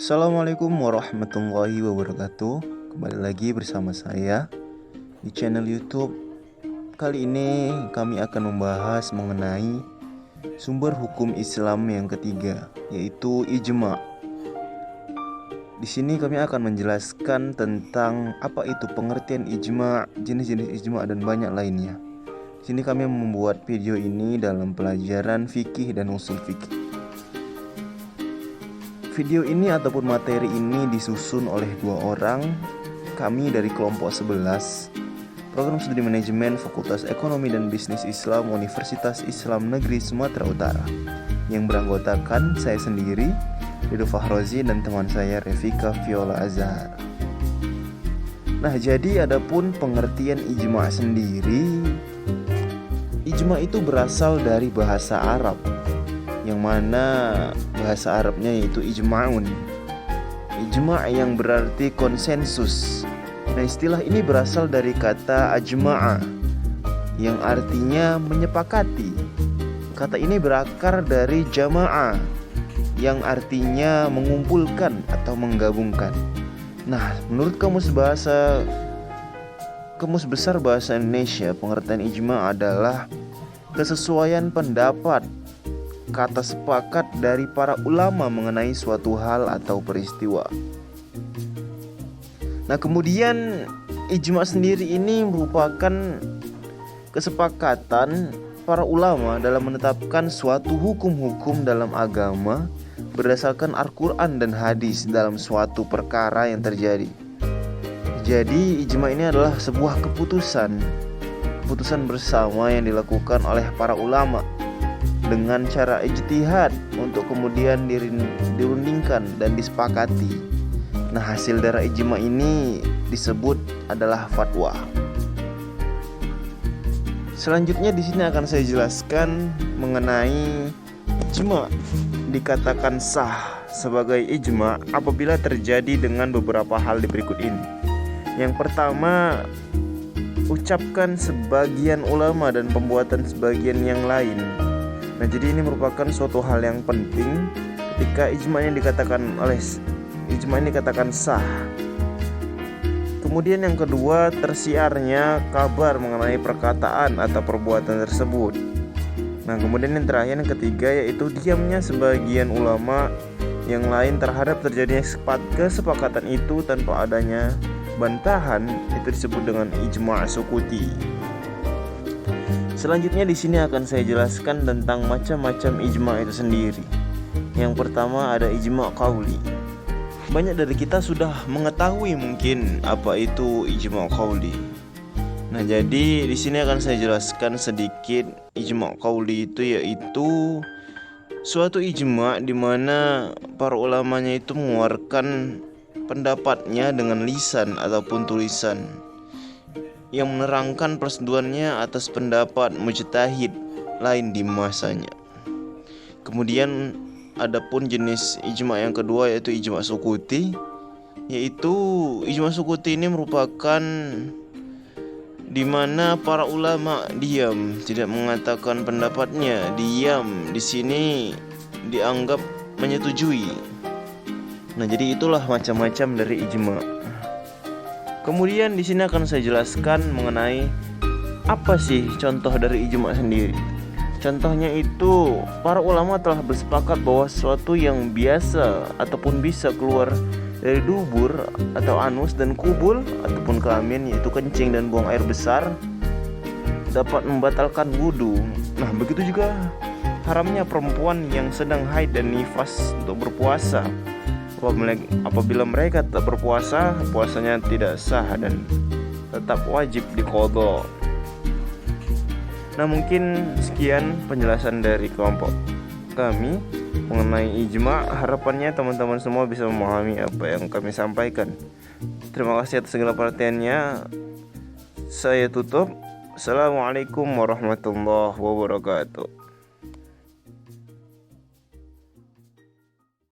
Assalamualaikum warahmatullahi wabarakatuh. Kembali lagi bersama saya di channel YouTube. Kali ini kami akan membahas mengenai sumber hukum Islam yang ketiga, yaitu ijma'. Di sini kami akan menjelaskan tentang apa itu pengertian ijma', jenis-jenis ijma' dan banyak lainnya. Di sini kami membuat video ini dalam pelajaran fikih dan usul fikih. Video ini ataupun materi ini disusun oleh dua orang, kami dari kelompok 11, Program Studi Manajemen Fakultas Ekonomi dan Bisnis Islam Universitas Islam Negeri Sumatera Utara, yang beranggotakan saya sendiri, Rido Fahrozi, dan teman saya Revika Viola Azhar. Nah, jadi adapun pengertian ijma' sendiri, ijma' itu berasal dari bahasa Arab, yang mana bahasa Arabnya yaitu ijma'un. Ijma' yang berarti konsensus. Nah, istilah ini berasal dari kata ajma'a, yang artinya menyepakati. Kata ini berakar dari jama'ah, yang artinya mengumpulkan atau menggabungkan. Nah, menurut Kamus Besar Bahasa Indonesia, pengertian ijma' adalah kesesuaian pendapat, kata sepakat dari para ulama mengenai suatu hal atau peristiwa. Nah, kemudian ijma' sendiri ini merupakan kesepakatan para ulama dalam menetapkan suatu hukum-hukum dalam agama berdasarkan Al-Quran dan hadis dalam suatu perkara yang terjadi. Jadi ijma' ini adalah sebuah keputusan bersama yang dilakukan oleh para ulama dengan cara ijtihad untuk kemudian dirundingkan dan disepakati. Nah, hasil dari ijma' ini disebut adalah fatwa. Selanjutnya di sini akan saya jelaskan mengenai ijma'. Dikatakan sah sebagai ijma' apabila terjadi dengan beberapa hal di berikut ini. Yang pertama, ucapkan sebagian ulama dan pembuatan sebagian yang lain. Nah, jadi ini merupakan suatu hal yang penting ketika ijma' ini dikatakan sah. Kemudian yang kedua, tersiarnya kabar mengenai perkataan atau perbuatan tersebut. Nah, kemudian yang terakhir, yang ketiga, yaitu diamnya sebagian ulama yang lain terhadap terjadinya kesepakatan itu tanpa adanya bantahan, itu disebut dengan ijma' sukuti. Selanjutnya di sini akan saya jelaskan tentang macam-macam ijma' itu sendiri. Yang pertama ada ijma' qauli. Banyak dari kita sudah mengetahui mungkin apa itu ijma' qauli. Nah, jadi di sini akan saya jelaskan sedikit. Ijma' qauli itu yaitu suatu ijma' di mana para ulamanya itu mengeluarkan pendapatnya dengan lisan ataupun tulisan, yang menerangkan persetujuannya atas pendapat mujtahid lain di masanya. Kemudian adapun jenis ijma' yang kedua yaitu ijma' sukuti. Yaitu ijma' sukuti ini merupakan di mana para ulama diam, tidak mengatakan pendapatnya, diam di sini dianggap menyetujui. Nah, jadi itulah macam-macam dari ijma'. Kemudian di sini akan saya jelaskan mengenai apa sih contoh dari ijma' sendiri. Contohnya itu para ulama telah bersepakat bahwa sesuatu yang biasa ataupun bisa keluar dari dubur atau anus dan kubul ataupun kelamin, yaitu kencing dan buang air besar, dapat membatalkan wudhu. Nah, begitu juga haramnya perempuan yang sedang haid dan nifas untuk berpuasa. Apabila mereka tetap berpuasa, puasanya tidak sah dan tetap wajib diqadha. Nah, mungkin sekian penjelasan dari kelompok kami mengenai ijma'. Harapannya teman-teman semua bisa memahami apa yang kami sampaikan. Terima kasih atas segala perhatiannya. Saya tutup. Assalamualaikum warahmatullahi wabarakatuh.